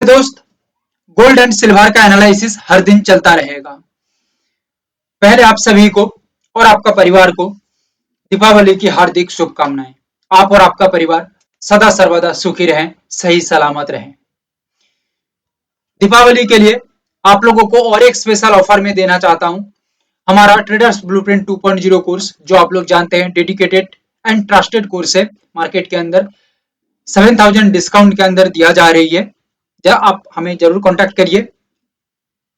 दोस्त, gold and silver का analysis हर दिन चलता रहेगा। पहले आप सभी को और आपका परिवार को दीपावली की हार्दिक शुभकामनाएं। आप और आपका परिवार सदा सर्वदा सुखी रहें, सही सलामत रहें। दीपावली के लिए आप लोगों को और एक स्पेशल ऑफर में देना चाहता हूं। हमारा ट्रेडर्स ब्लूप्रिंट 2.0 कोर्स, जो आप लोग जानते हैं डेडिकेटेड एंड ट्रस्टेड कोर्स है, मार्केट के अंदर 7000 डिस्काउंट के अंदर दिया जा रही है। आप हमें जरूर कांटेक्ट करिए,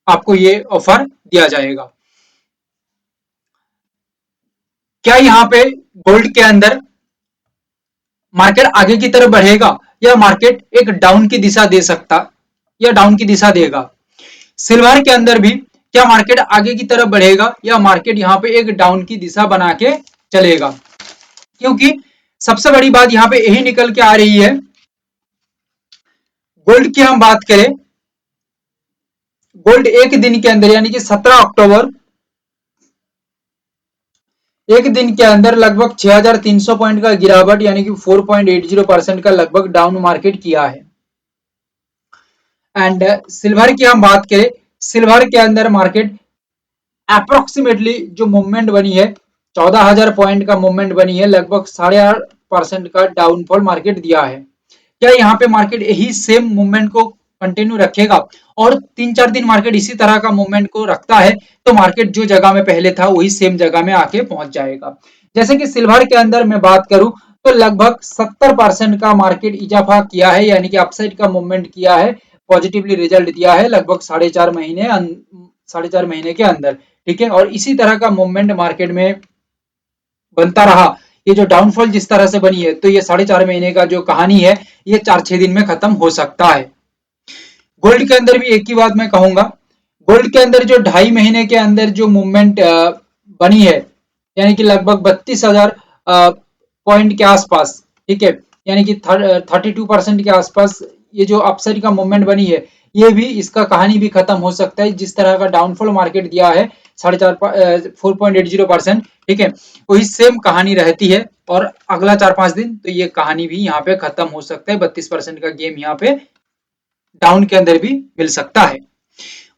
आपको ये ऑफर दिया जाएगा। क्या यहाँ पे गोल्ड के अंदर मार्केट आगे की तरफ बढ़ेगा या मार्केट एक डाउन की दिशा दे सकता या डाउन की दिशा देगा? सिल्वर के अंदर भी क्या मार्केट आगे की तरफ बढ़ेगा या मार्केट यहाँ पे एक डाउन की दिशा बना के चलेगा? क्योंकि सबसे बड़ी बात यहाँ पे यही निकल के आ रही है। गोल्ड की हम बात करें, गोल्ड एक दिन के अंदर यानी कि 17 अक्टूबर एक दिन के अंदर लगभग 6300 पॉइंट का गिरावट यानी कि 4.80% का लगभग डाउन मार्केट किया है। एंड सिल्वर की हम बात करें, सिल्वर के अंदर मार्केट अप्रोक्सीमेटली जो मूवमेंट बनी है 14,000 पॉइंट का मूवमेंट बनी है, लगभग 8.5% का डाउनफॉल मार्केट दिया है। क्या यहाँ पे मार्केट यही सेम मूवमेंट को कंटिन्यू रखेगा और 3-4 दिन मार्केट इसी तरह का मूवमेंट को रखता है तो मार्केट जो जगह में पहले था वही सेम जगह में आके पहुंच जाएगा? जैसे कि सिल्वर के अंदर मैं बात करूं तो लगभग 70% का मार्केट इजाफा किया है, यानी कि अपसाइड का मूवमेंट किया है, पॉजिटिवली रिजल्ट दिया है लगभग 4.5 महीने के अंदर। ठीक है, और इसी तरह का मूवमेंट मार्केट में बनता रहा। ये जो डाउनफॉल जिस तरह से बनी है तो ये 4.5 महीने का जो कहानी है ये 4-6 दिन में खत्म हो सकता है। गोल्ड के अंदर भी एक ही बात मैं कहूंगा, गोल्ड के अंदर जो 2.5 महीने के अंदर जो मूवमेंट बनी है यानी कि लगभग 32,000 पॉइंट के आसपास, ठीक है, यानी कि 32% के आसपास ये जो अपसाइड का मूवमेंट बनी है ये भी, इसका कहानी भी खत्म हो सकता है। जिस तरह का डाउनफॉल मार्केट दिया है 4.80%, ठीक है, वही सेम कहानी रहती है और अगला 4-5 दिन तो ये कहानी भी यहाँ पे खत्म हो सकता है। 32% का गेम यहाँ पे डाउन के अंदर भी मिल सकता है।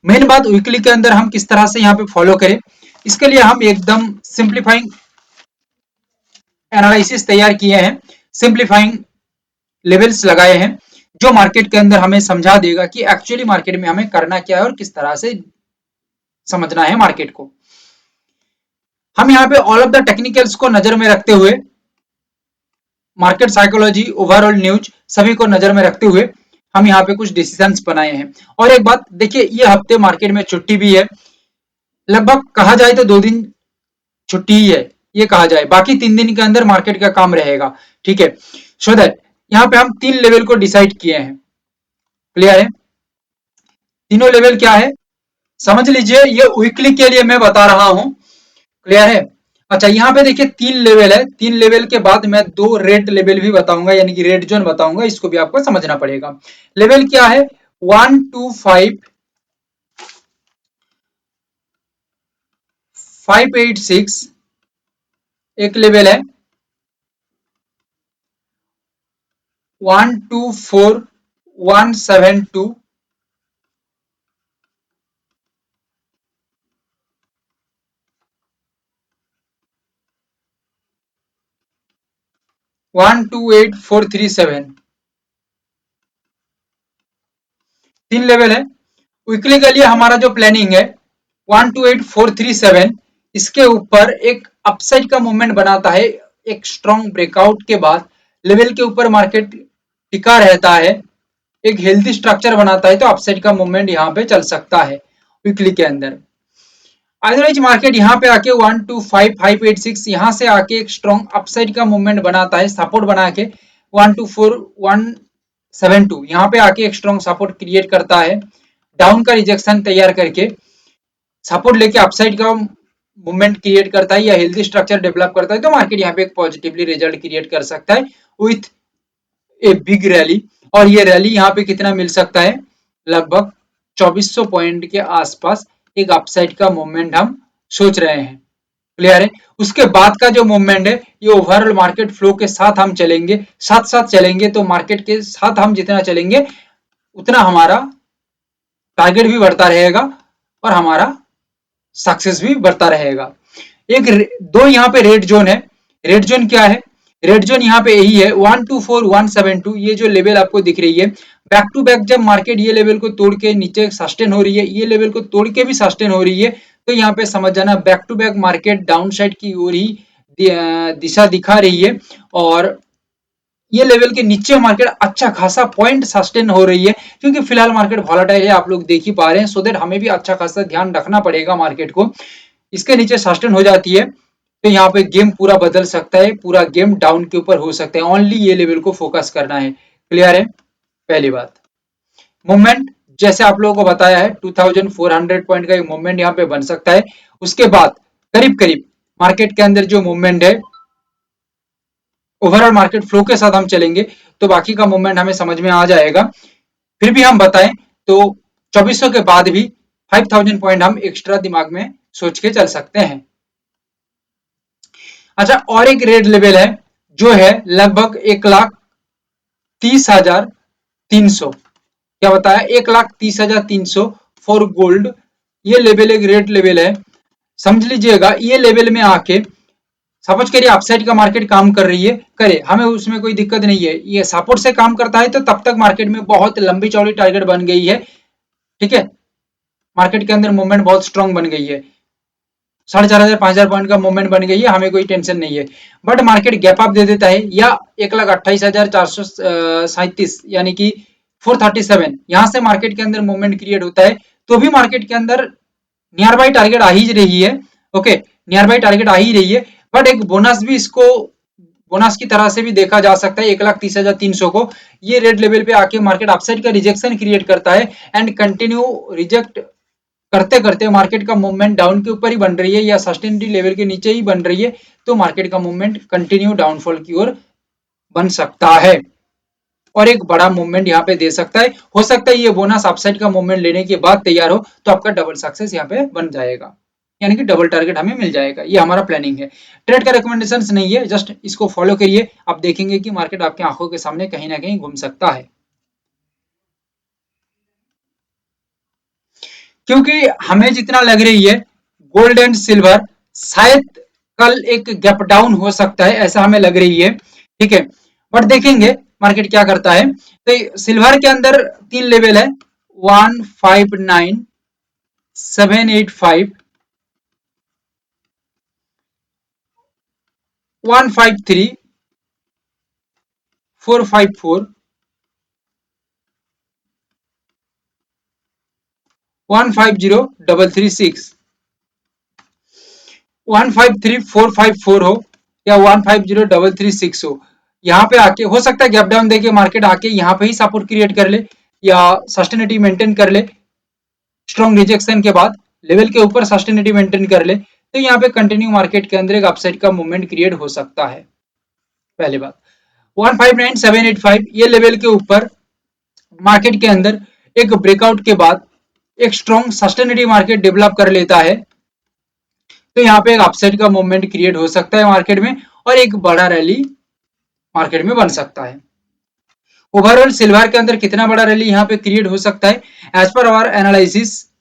मेन बात वीकली के अंदर हम किस तरह से यहाँ पे फॉलो करें, इसके लिए हम एकदम सिंप्लीफाइंग एनालिसिस तैयार किए हैं, सिंप्लीफाइंग लेवल्स लगाए हैं जो मार्केट के अंदर हमें समझा देगा कि एक्चुअली मार्केट में हमें करना क्या है और किस तरह से समझना है मार्केट को। हम यहाँ पे ऑल ऑफ द टेक्निकल्स को नजर में रखते हुए, मार्केट साइकोलॉजी, ओवरऑल न्यूज सभी को नजर में रखते हुए हम यहाँ पे कुछ डिसीजंस बनाए हैं। और एक बात देखिए, ये हफ्ते मार्केट में छुट्टी भी है, लगभग कहा जाए तो 2 दिन छुट्टी ही है ये कहा जाए, बाकी 3 दिन के अंदर मार्केट का काम रहेगा। ठीक है, सो दैट यहाँ पे हम 3 लेवल को डिसाइड किए हैं। क्लियर है? तीनों लेवल क्या है समझ लीजिए, ये वीकली के लिए मैं बता रहा हूं। क्लियर है? अच्छा, यहाँ पे देखिए 3 लेवल है, 3 लेवल के बाद मैं 2 रेड लेवल भी बताऊंगा, यानी कि रेड जोन बताऊंगा, इसको भी आपको समझना पड़ेगा। लेवल क्या है? 1 to 5, 586 एक लेवल है, 1 to 4, 172, 128,437 3 लेवल है। वीकली के लिए हमारा जो प्लानिंग है 128,437, इसके ऊपर एक अपसाइड का मूवमेंट बनाता है, एक स्ट्रॉन्ग ब्रेकआउट के बाद लेवल के ऊपर मार्केट टिका रहता है, एक हेल्थी स्ट्रक्चर बनाता है तो अपसाइड का मूवमेंट यहाँ पे चल सकता है वीकली के अंदर। अदरवाइज मार्केट यहाँ पे आके 125,586 यहाँ से आके एक स्ट्रॉन्ग अपसाइड का मूवमेंट बनाता है, सपोर्ट बना के 124,172 यहाँ पे आके एक स्ट्रॉन्ग सपोर्ट क्रिएट करता है, डाउन का रिजेक्शन तैयार करके सपोर्ट लेके अपसाइड का मूवमेंट क्रिएट करता है या हेल्थी स्ट्रक्चर डेवलप करता है तो मार्केट यहाँ पे एक पॉजिटिवली रिजल्ट क्रिएट कर सकता है विथ ए बिग रैली। और ये रैली यहाँ पे कितना मिल सकता है? लगभग 2400 पॉइंट के आसपास एक अपसाइड का मूवमेंट हम सोच रहे हैं। क्लियर है? उसके बाद का जो मूवमेंट है ये ओवरऑल मार्केट फ्लो के साथ हम चलेंगे, साथ साथ चलेंगे, तो मार्केट के साथ हम जितना चलेंगे उतना हमारा टारगेट भी बढ़ता रहेगा और हमारा सक्सेस भी बढ़ता रहेगा। एक दो यहाँ पे रेड जोन है। रेड जोन क्या है? रेड जोन यहाँ पे यही है 124172, ये जो लेवल आपको दिख रही है, बैक टू बैक जब मार्केट ये लेवल को तोड़ के नीचे सस्टेन हो रही है, ये लेवल को तोड़ के भी सस्टेन हो रही है, तो यहाँ पे समझ जाना back to back market down side की ओर ही दिशा दिखा रही है और ये लेवल के नीचे मार्केट अच्छा खासा पॉइंट सस्टेन हो रही है, क्योंकि फिलहाल मार्केट वॉलेटाइल है, आप लोग देख ही पा रहे हैं। सो दैट हमें भी अच्छा खासा ध्यान रखना पड़ेगा मार्केट को। इसके नीचे सस्टेन हो जाती है तो यहाँ पे गेम पूरा बदल सकता है, पूरा गेम डाउन के ऊपर हो सकता है। ओनली ये लेवल को फोकस करना है। क्लियर है? पहली बात। मूवमेंट जैसे आप लोगों को बताया है 2400 पॉइंट का एक मूवमेंट यहाँ पे बन सकता है। उसके बाद करीब करीब मार्केट के अंदर जो मूवमेंट है, ओवरऑल मार्केट फ्लो के साथ हम चलेंगे तो बाकी का मूवमेंट हमें समझ में आ जाएगा। फिर भी हम बताएं तो 2400 के बाद भी 5000 पॉइंट हम एक्स्ट्रा दिमाग में सोच के चल सकते हैं। अच्छा, और एक रेड लेवल है जो है लगभग 1,30,300। क्या बताया? 1,30,300 फॉर गोल्ड। ये लेवल एक रेड लेवल है, समझ लीजिएगा। ये लेवल में आके सपोज करिए अपसाइड का मार्केट काम कर रही है, करे, हमें उसमें कोई दिक्कत नहीं है। ये सपोर्ट से काम करता है तो तब तक मार्केट में बहुत लंबी चौड़ी टारगेट बन गई है। ठीक है, मार्केट के अंदर मूवमेंट बहुत स्ट्रांग बन गई है, 4,500 5,000 पॉइंट का मूवमेंट बन गई है, हमें कोई टेंशन नहीं है। बट मार्केट गैप अप दे देता है या 1,28,437 यानी कि 437, यहां से मार्केट के अंदर मूवमेंट क्रिएट होता है, तो भी मार्केट के अंदर नियर बाई टारगेट आ ही रही है। ओके, नियर बाई टारगेट आ ही रही है, बट एक बोनस भी इसको बोनस की तरह से भी देखा जा सकता है। 1,30,300 को ये रेड लेवल पे आके मार्केट अपसाइड का रिजेक्शन क्रिएट करता है एंड कंटिन्यू रिजेक्ट करते करते मार्केट का मूवमेंट डाउन के ऊपर ही बन रही है या सस्टेनिटी लेवल के नीचे ही बन रही है, तो मार्केट का मूवमेंट कंटिन्यू डाउनफॉल की ओर बन सकता है और एक बड़ा मूवमेंट यहाँ पे दे सकता है। हो सकता है ये बोनस अपसाइड का मूवमेंट लेने के बाद तैयार हो तो आपका डबल सक्सेस यहाँ पे बन जाएगा, यानी कि डबल टारगेट हमें मिल जाएगा। ये हमारा प्लानिंग है, ट्रेड का रिकमेंडेशन नहीं है, जस्ट इसको फॉलो करिए। आप देखेंगे कि मार्केट आपकी आंखों के सामने कहीं ना कहीं घूम सकता है। क्योंकि हमें जितना लग रही है गोल्ड एंड सिल्वर शायद कल एक गैप डाउन हो सकता है, ऐसा हमें लग रही है। ठीक है, बट देखेंगे मार्केट क्या करता है। तो सिल्वर के अंदर तीन लेवल है, 159,785, 153, 454, 150,336। 153,454 हो या 150,336 हो, यहाँ पे आके हो सकता है गैप डाउन देके मार्केट आके यहाँ पे ही सपोर्ट क्रिएट कर ले या सस्टेनिटी मेंटेन कर ले। स्ट्रॉन्ग रिजेक्शन के बाद लेवल के ऊपर सस्टेनिटी मेंटेन कर ले तो यहाँ पे कंटिन्यू मार्केट के अंदर एक अपसाइड का मूवमेंट क्रिएट हो सकता है। पहली बात। 159,785 ये लेवल के ऊपर मार्केट के अंदर एक ब्रेकआउट के बाद एक स्ट्रॉन्ग सस्टेनिटी मार्केट डेवलप कर लेता है तो यहाँ पे एक अपसाइड का मूवमेंट क्रिएट हो सकता है मार्केट में और एक बड़ा रैली मार्केट में बन सकता है। ओवरऑल सिल्वर के अंदर कितना बड़ा रैली यहाँ पे क्रिएट हो सकता है? As per hour analysis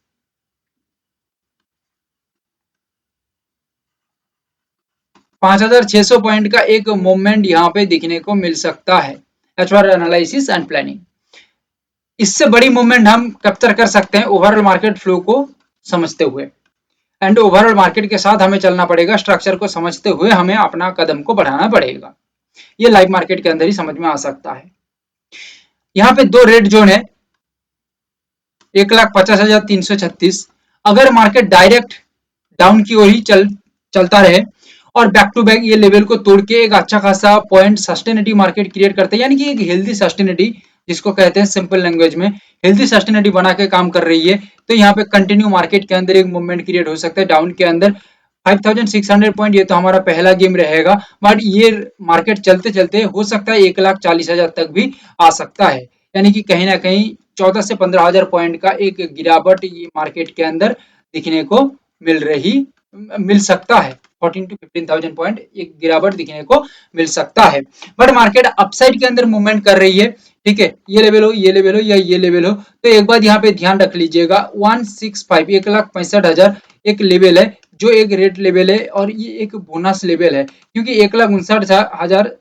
5,600 point का एक मूवमेंट यहाँ पे दिखने को मिल सकता है as per analysis and planning. इससे बड़ी मूवमेंट हम कैप्चर कर सकते हैं ओवरऑल मार्केट फ्लो को समझते हुए एंड ओवरऑल मार्केट के साथ हमें चलना पड़ेगा, स्ट्रक्चर को समझते हुए हमें अपना कदम को बढ़ाना पड़ेगा। ये लाइव मार्केट के अंदर ही समझ में आ सकता है। यहाँ पे दो रेड जोन है, 1,50,336। अगर मार्केट डायरेक्ट डाउन की ओर ही चलता रहे और बैक टू बैक ये लेवल को तोड़ के एक अच्छा खासा पॉइंट सस्टेनिटी मार्केट क्रिएट करते हैं, यानी कि एक हेल्दी सस्टेनिटी जिसको कहते हैं सिंपल लैंग्वेज में हेल्दी सस्टेनिटी बना के काम कर रही है, तो यहाँ पे कंटिन्यू मार्केट के अंदर एक मूवमेंट क्रिएट हो सकता है डाउन के अंदर। 5,600 पॉइंट ये तो हमारा पहला गेम रहेगा, बट ये मार्केट चलते चलते हो सकता है 1,40,000 तक भी आ सकता है, यानी कि कहीं ना कहीं 14 से 15,000 पॉइंट का एक गिरावट ये मार्केट के अंदर दिखने को मिल सकता है। 14 to 15,000 पॉइंट एक गिरावट दिखने को मिल सकता है, बट मार्केट अपसाइड के अंदर मूवमेंट कर रही है ठीक है, ये लेवल हो, ये लेवल हो या ये लेवल हो, तो एक बात यहाँ पे ध्यान रख लीजिएगा 165 1,65,000 एक लेवल है, जो एक रेट लेवल है और ये एक बोनस लेवल है, क्योंकि 1,59,000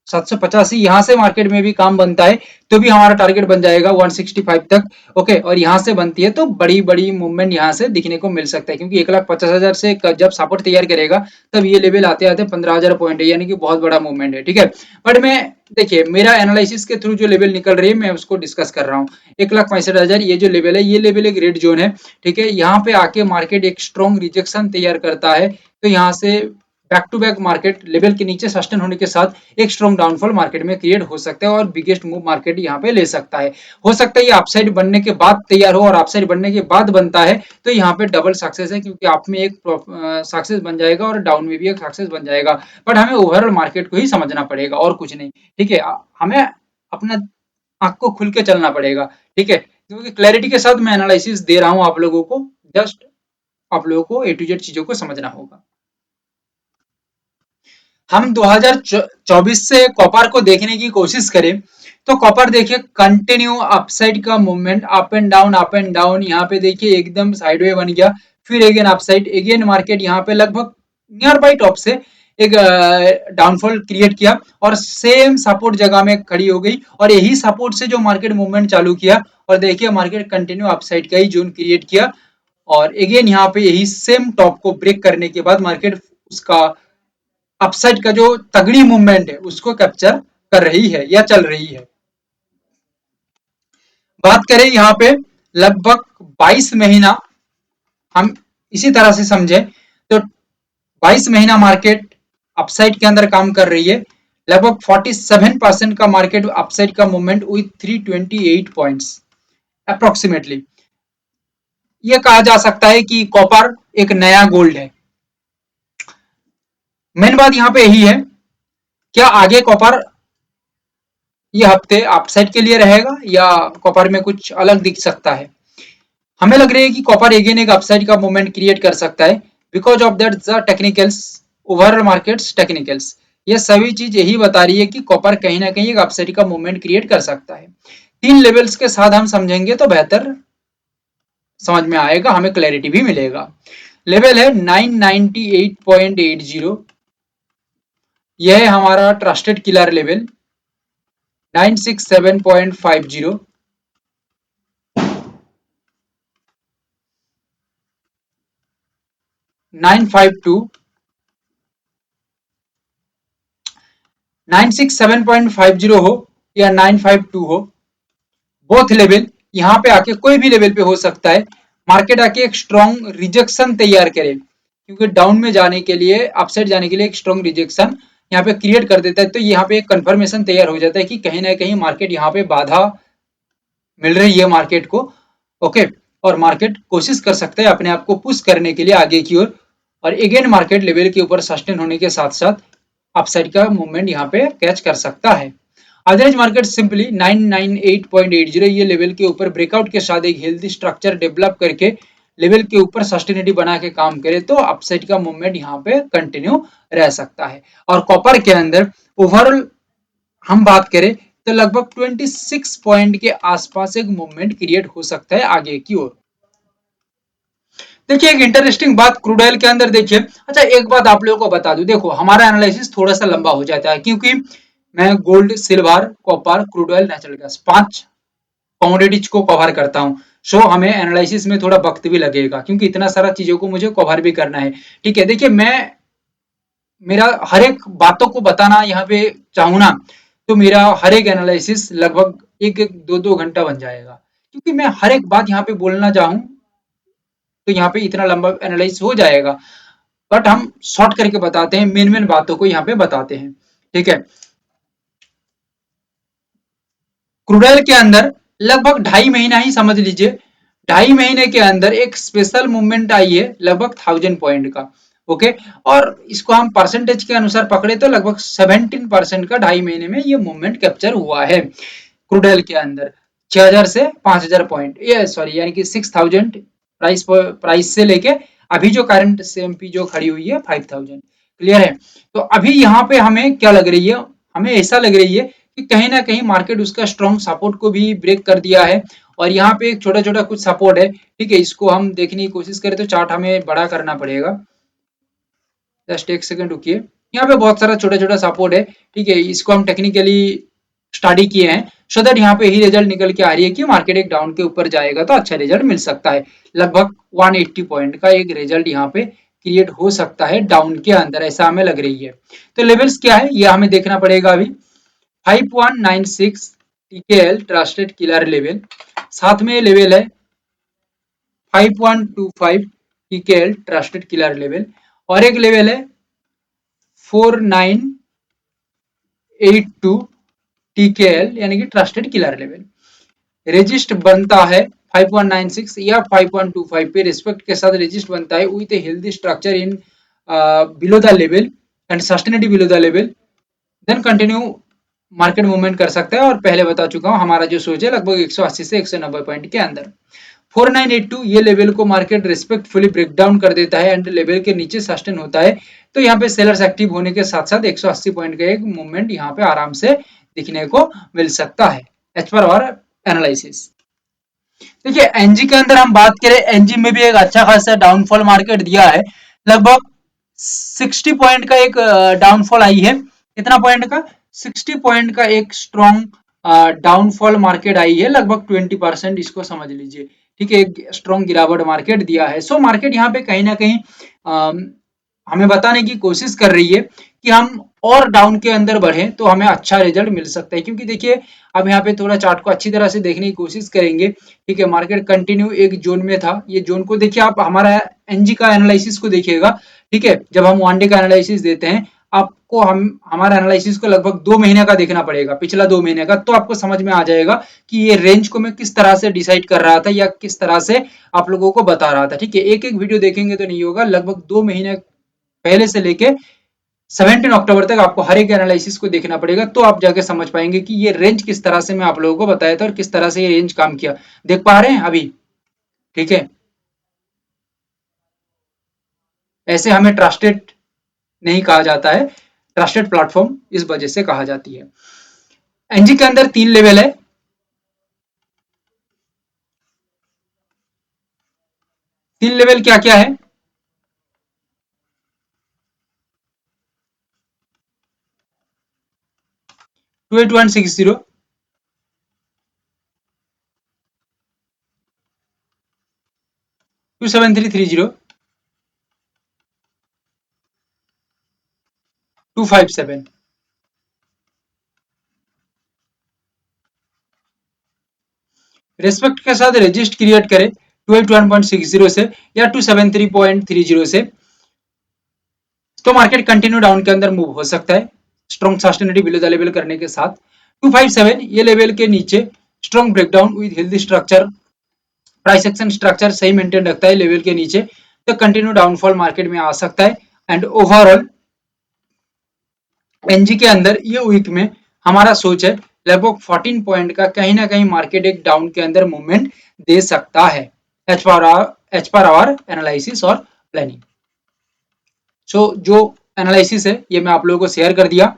785 यहाँ से मार्केट में भी काम बनता है तो भी हमारा टारगेट बन जाएगा 165 तक। ओके, और यहाँ से बनती है तो बड़ी बड़ी मूवमेंट यहाँ से दिखने को मिल सकता है, क्योंकि 1,50,000 से जब सपोर्ट तैयार करेगा तब ये लेवल आते आते 15,000 पॉइंट है, यानी कि बहुत बड़ा मूवमेंट है। ठीक है, बट मैं देखिए मेरा एनालिसिस के थ्रू जो लेवल निकल रही है मैं उसको डिस्कस कर रहा हूँ। 1,65,000 ये जो लेवल है, ये लेवल एक रेड जोन है। ठीक है, यहाँ पे आके मार्केट एक स्ट्रॉन्ग रिजेक्शन तैयार करता है, तो यहाँ से back to back market level के नीचे सस्टेन होने के साथ एक स्ट्रॉन्ग डाउनफॉल मार्केट में क्रिएट हो सकता है और बिगेस्ट मूव मार्केट यहाँ पे ले सकता है। हो सकता है ये अपसाइड बनने के बाद तैयार हो, और अपसाइड बनने के बाद बनता है तो यहाँ पे डबल सक्सेस है, क्योंकि आप में एक सक्सेस बन जाएगा और डाउन में भी एक सक्सेस बन जाएगा। बट हमें ओवरऑल मार्केट को ही समझना पड़ेगा और कुछ नहीं। ठीक है, हमें अपना आंख को खुल के चलना पड़ेगा। ठीक है, क्योंकि क्लैरिटी के साथ मैं एनालिसिस दे रहा हूँ आप लोगों को, जस्ट आप लोगों को ए टू जेड चीजों को समझना होगा। हम 2024 से कॉपर को देखने की कोशिश करें तो कॉपर देखिए कंटिन्यू अपसाइड का movement, up and down up and down. यहाँ पे देखिए एकदम साइडवे बन गया, फिर अगेन अपसाइड, अगेन मार्केट यहाँ पे लगभग नियर बाई टॉप से एक डाउनफॉल क्रिएट किया और सेम सपोर्ट जगह में खड़ी हो गई, और यही सपोर्ट से जो मार्केट मूवमेंट चालू किया, और देखिए मार्केट कंटिन्यू अपसाइड का ही जोन क्रिएट किया, और अगेन यहाँ पे यही सेम टॉप को ब्रेक करने के बाद मार्केट उसका अपसाइड का जो तगड़ी मूवमेंट है उसको कैप्चर कर रही है या चल रही है। बात करें यहाँ पे लगभग 22 महीना, हम इसी तरह से समझे तो 22 महीना मार्केट अपसाइड के अंदर काम कर रही है। लगभग 47% का मार्केट अपसाइड का मूवमेंट विथ 328 पॉइंट्स अप्रोक्सीमेटली। ये कहा जा सकता है कि कॉपर एक नया गोल्ड है। मेन बात यहाँ पे यही है, क्या आगे कॉपर ये हफ्ते अपसाइड के लिए रहेगा या कॉपर में कुछ अलग दिख सकता है? हमें लग रही है कि कॉपर अगेन एक अपसाइड का मूवमेंट क्रिएट कर सकता है, because of that the technicals, overall markets technicals, ये सभी चीज यही बता रही है कि कॉपर कहीं ना कहीं एक अपसाइड का मूवमेंट क्रिएट कर सकता है। 3 लेवल्स के साथ हम समझेंगे तो बेहतर समझ में आएगा, हमें क्लैरिटी भी मिलेगा। लेवल है 998.80, यह है हमारा ट्रस्टेड किलर लेवल। 967.50, 952, 967.50 हो या 952 हो, बोथ लेवल यहाँ पे आके कोई भी लेवल पे हो सकता है। मार्केट आके एक स्ट्रॉन्ग रिजेक्शन तैयार करे, क्योंकि डाउन में जाने के लिए, अपसाइड जाने के लिए एक स्ट्रॉन्ग रिजेक्शन यहाँ पे क्रिएट कर देता है, तो यहाँ पे एक कंफर्मेशन तैयार हो जाता है कि कहीं ना कहीं मार्केट यहाँ पे बाधा मिल रही है मार्केट को। ओके, और मार्केट कोशिश कर सकता है अपने आप को पुश करने के लिए आगे की ओर, और अगेन मार्केट लेवल के ऊपर सस्टेन होने के साथ साथ अपसाइड का मूवमेंट यहाँ पे कैच कर सकता है। अदरवाइज मार्केट सिंपली 998.80 ये लेवल के ऊपर ब्रेकआउट के साथ एक हेल्दी स्ट्रक्चर डेवलप करके लेवल के ऊपर सस्टेनिटी बना के काम करे तो अपसाइड का मूवमेंट यहाँ पे कंटिन्यू रह सकता है। और कॉपर के अंदर ओवरऑल हम बात करें तो लगभग 26 पॉइंट के आसपास एक मूवमेंट क्रिएट हो सकता है आगे की ओर। देखिए एक इंटरेस्टिंग बात क्रूड ऑयल के अंदर देखिए, अच्छा एक बात आप लोगों को बता दूं, देखो हमारा एनालिसिस थोड़ा सा लंबा हो जाता है, क्योंकि मैं gold, silver, copper, crude oil, natural gas 5 commodities को कवर करता हूँ। सो हमें एनालिसिस में थोड़ा वक्त भी लगेगा, क्योंकि इतना सारा चीजों को मुझे कवर भी करना है। ठीक है, देखिए मैं मेरा हर एक बातों को बताना यहाँ पे चाहूँ ना, तो मेरा हर एक एनालिसिस लगभग एक एक दो दो घंटा बन जाएगा, क्योंकि मैं हर एक बात यहाँ पे बोलना चाहूँ तो यहाँ पे इतना लंबा एनालाइज हो जाएगा। बट हम शॉर्ट करके बताते हैं, मेन मेन बातों को यहाँ पे बताते हैं। ठीक है, क्रूड ऑयल के अंदर लगभग 2.5 महीना ही समझ लीजिए, 2.5 महीने के अंदर एक स्पेशल मूवमेंट आई है लगभग 1000 पॉइंट का। ओके, और इसको हम परसेंटेज के अनुसार पकड़े तो लगभग 17% का 2.5 महीने में ये मूवमेंट कैप्चर हुआ है क्रूड ऑयल के अंदर। 6000 से 5000 पॉइंट, ये सॉरी यानी कि 6000 प्राइस से लेके अभी जो करंट सीएमपी जो खड़ी हुई है 5000। क्लियर है? तो अभी यहाँ पे हमें क्या लग रही है, हमें ऐसा लग रही है कि कहीं ना कहीं मार्केट उसका स्ट्रॉन्ग सपोर्ट को भी ब्रेक कर दिया है और यहाँ पे एक छोटा छोटा कुछ सपोर्ट है। ठीक है, इसको हम देखने की कोशिश करें तो चार्ट हमें बड़ा करना पड़ेगा। जस्ट एक सेकंड रुकिए। यहाँ पे बहुत सारा छोटा छोटा सपोर्ट है। ठीक है, इसको हम टेक्निकली स्टडी किए हैं सो दैट यहाँ पे ही रिजल्ट निकल के आ रही है कि मार्केट एक डाउन के ऊपर जाएगा तो अच्छा रिजल्ट मिल सकता है। लगभग 180 पॉइंट का एक रिजल्ट यहाँ पे क्रिएट हो सकता है डाउन के अंदर, ऐसा हमें लग रही है। तो लेवल्स क्या है ये हमें देखना पड़ेगा अभी। 5196 टीकेएल ट्रस्टेड किलर लेवल, साथ में लेवल है 5.25 टीकेएल ट्रस्टेड किलर लेवल और एक लेवल है 4982 टीकेएल यानी कि ट्रस्टेड किलर लेवल। रेजिस्ट बनता है 5196 या 5.25 पे रिस्पेक्ट के साथ रेजिस्ट बनता है with a healthy structure in below the level and sustainity below the level, then continue market movement कर सकता है। और पहले बता चुका हूं हमारा जो सोच है लगभग 180 से 190 पॉइंट के अंदर। 4982 ये लेवल को मार्केट रिस्पेक्टफुली ब्रेक डाउन कर देता है एंड लेवल के नीचे सस्टेन होता है तो यहाँ पे सेलर्स एक्टिव होने के साथ साथ 180 पॉइंट का एक मूवमेंट यहाँ पे आराम से दिखने को मिल सकता है एज पर आवर एनालिसिस। देखिए एनजी के अंदर हम बात करें, एनजी में भी एक अच्छा खासा डाउनफॉल मार्केट दिया है। लगभग 60 पॉइंट का एक डाउनफॉल आई है। कितना पॉइंट का? 60 पॉइंट का एक स्ट्रॉन्ग डाउनफॉल मार्केट आई है, लगभग 20% इसको समझ लीजिए। ठीक है, एक स्ट्रॉन्ग गिरावट मार्केट दिया है। सो मार्केट यहाँ पे कहीं ना कहीं हमें बताने की कोशिश कर रही है कि हम और डाउन के अंदर बढ़े तो हमें अच्छा रिजल्ट मिल सकता है। क्योंकि देखिए अब यहाँ पे थोड़ा चार्ट को अच्छी तरह से देखने की कोशिश करेंगे। ठीक है, मार्केट कंटिन्यू एक जोन में था, ये जोन को देखिए आप हमारा एनजी का एनालिसिस को देखिएगा। ठीक है, जब हम वन डे का एनालिसिस देते हैं आपको हम हमारा एनालिसिस को लगभग 2 महीने का देखना पड़ेगा, पिछला 2 महीने का, तो आपको समझ में आ जाएगा कि ये रेंज को मैं किस तरह से डिसाइड कर रहा था या किस तरह से आप लोगों को बता रहा था। ठीक है, एक एक वीडियो देखेंगे तो नहीं होगा, लगभग 2 महीने पहले से लेके 17 अक्टूबर तक आपको हर एक एनालिसिस को देखना पड़ेगा तो आप जाके समझ पाएंगे कि ये रेंज किस तरह से मैं आप लोगों को बताया था और किस तरह से ये रेंज काम किया। देख पा रहे हैं अभी? ठीक है, ऐसे हमें ट्रस्टेड नहीं कहा जाता है, ट्रस्टेड प्लेटफॉर्म इस वजह से कहा जाती है। एनजी के अंदर 3 लेवल है। 3 लेवल क्या क्या है? 28160, 27330, 257। रेस्पेक्ट के साथ रजिस्ट क्रिएट करें 281.60 से या 273.30 से तो मार्केट कंटिन्यू डाउन के अंदर मूव हो सकता है स्ट्रॉन्ग सस्टेनिटी बिलो द लेवल करने के साथ। 257 ये लेवल के नीचे strong breakdown with healthy structure, price action structure सही मेंटेन रखता है लेवल के नीचे तो कंटिन्यू डाउनफॉल मार्केट में आ सकता है। एंड ओवरऑल एनजी के अंदर ये वीक में हमारा सोच है लगभग 14 पॉइंट का कहीं ना कहीं मार्केट एक डाउन के अंदर मूवमेंट दे सकता है एज पर आवर एनालिसिस और प्लानिंग। सो जो एनालिसिस है ये मैं आप लोगों को शेयर कर दिया।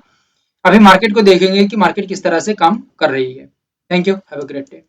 अभी मार्केट को देखेंगे कि मार्केट किस तरह से काम कर रही है। Thank you, have a great day.